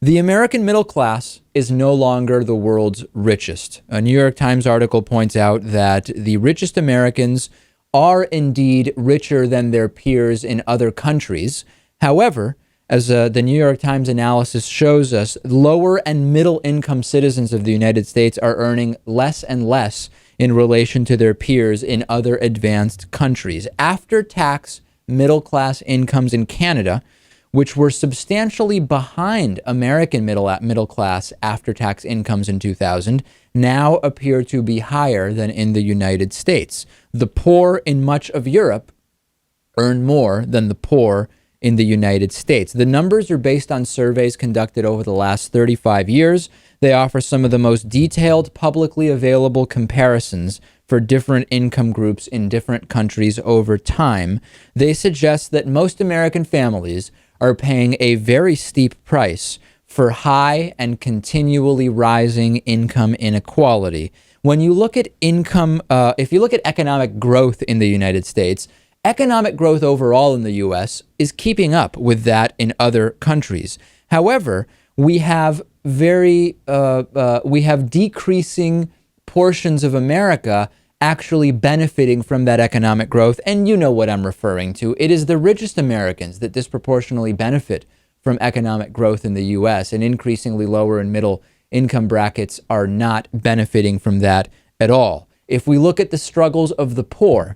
The American middle class is no longer the world's richest. A New York Times article points out that the richest Americans are indeed richer than their peers in other countries. However, as the New York Times analysis shows us, lower and middle income citizens of the United States are earning less and less in relation to their peers in other advanced countries. After tax middle class incomes in Canada, which were substantially behind American middle class after tax incomes in 2000, now appear to be higher than in the United States. The poor in much of Europe earn more than the poor in the United States. The numbers are based on surveys conducted over the last 35 years. They offer some of the most detailed publicly available comparisons for different income groups in different countries over time. They suggest that most American families are paying a very steep price for high and continually rising income inequality. When you look at if you look at economic growth in the United States, economic growth overall in the U.S. is keeping up with that in other countries. However, we have decreasing portions of America actually benefiting from that economic growth. And you know what I'm referring to. It is the richest Americans that disproportionately benefit from economic growth in the U.S., and increasingly lower and middle income brackets are not benefiting from that at all. If we look at the struggles of the poor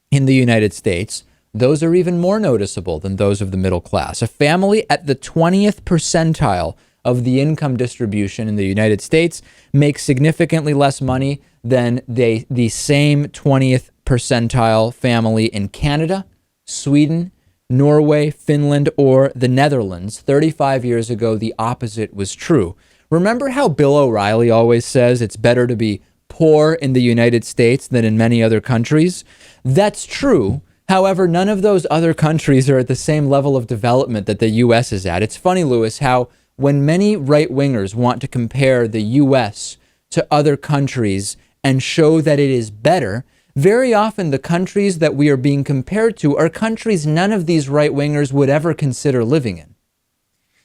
in the United States, those are even more noticeable than those of the middle class. A family at the 20th percentile of the income distribution in the United States makes significantly less money than the same 20th percentile family in Canada, Sweden, Norway, Finland, or the Netherlands. 35 years ago, the opposite was true. Remember how Bill O'Reilly always says it's better to be poor in the United States than in many other countries? That's true. However, none of those other countries are at the same level of development that the U.S. is at. It's funny, Lewis, how when many right-wingers want to compare the U.S. to other countries and show that it is better, very often the countries that we are being compared to are countries none of these right-wingers would ever consider living in.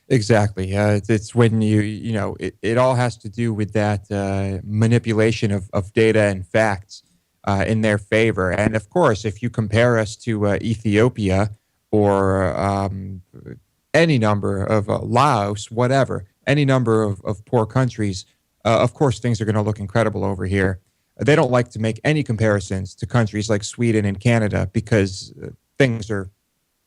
Exactly. It's when it all has to do with that manipulation of data and facts in their favor. And of course, if you compare us to Ethiopia or any number of Laos, whatever, any number of poor countries, of course, things are going to look incredible over here. They don't like to make any comparisons to countries like Sweden and Canada because things are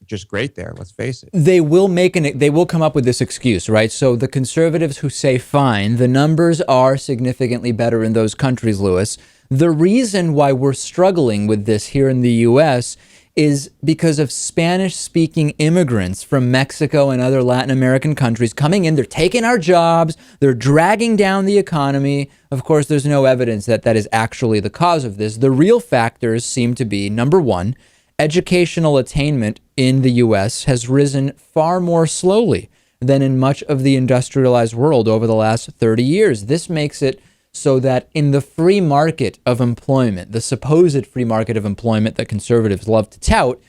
just great there. Let's face it. They will come up with this excuse, right? So the conservatives who say, fine, the numbers are significantly better in those countries, Lewis. The reason why we're struggling with this here in the U.S. is because of Spanish-speaking immigrants from Mexico and other Latin American countries coming in. They're taking our jobs. They're dragging down the economy. Of course, there's no evidence that that is actually the cause of this. The real factors seem to be, number one, educational attainment in the U.S. has risen far more slowly than in much of the industrialized world over the last 30 years. This makes it so that in the free market of employment, the supposed free market of employment that conservatives love to tout,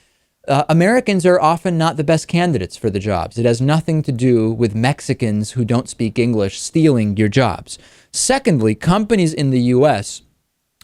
Americans are often not the best candidates for the jobs. It has nothing to do with Mexicans who don't speak English stealing your jobs. Secondly, companies in the U.S.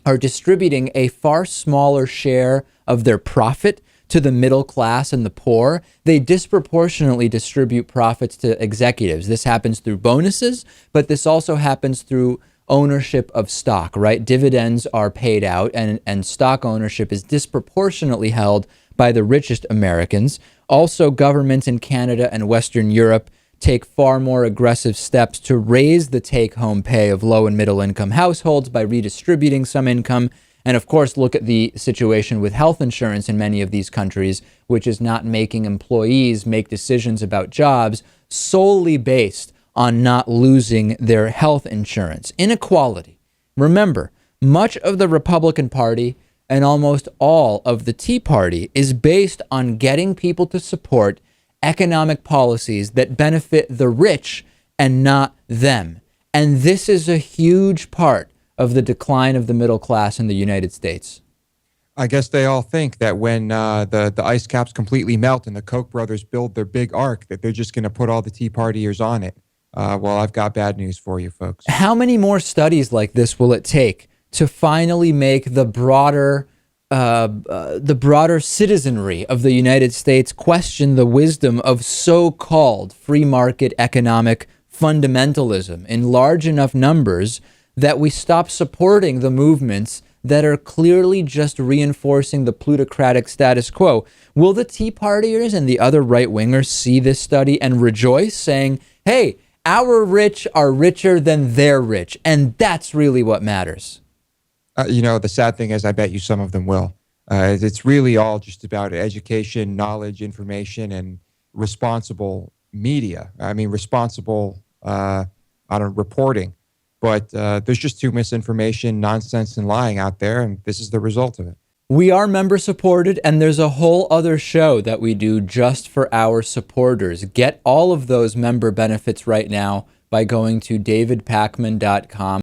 are distributing a far smaller share of their profit to the middle class and the poor. They disproportionately distribute profits to executives. This happens through bonuses, but this also happens through ownership of stock, right? Dividends are paid out and stock ownership is disproportionately held by the richest Americans. Also, governments in Canada and Western Europe take far more aggressive steps to raise the take-home pay of low and middle income households by redistributing some income. And of course, look at the situation with health insurance in many of these countries, which is not making employees make decisions about jobs solely based on not losing their health insurance. Inequality. Remember, much of the Republican Party and almost all of the Tea Party is based on getting people to support economic policies that benefit the rich and not them. And this is a huge part of the decline of the middle class in the United States. I guess they all think that when the ice caps completely melt and the Koch brothers build their big ark, that they're just going to put all the Tea Partiers on it. well, I've got bad news for you, folks. How many more studies like this will it take to finally make the broader citizenry of the United States question the wisdom of so-called free market economic fundamentalism in large enough numbers that we stop supporting the movements that are clearly just reinforcing the plutocratic status quo? Will the Tea Partiers and the other right-wingers see this study and rejoice, saying, hey, our rich are richer than their rich, and that's really what matters? The sad thing is, I bet you some of them will. It's really all just about education, knowledge, information, and responsible media. I mean, responsible reporting. But there's just too misinformation, nonsense, and lying out there, and this is the result of it. We are member supported, and there's a whole other show that we do just for our supporters. Get all of those member benefits right now by going to davidpakman.com.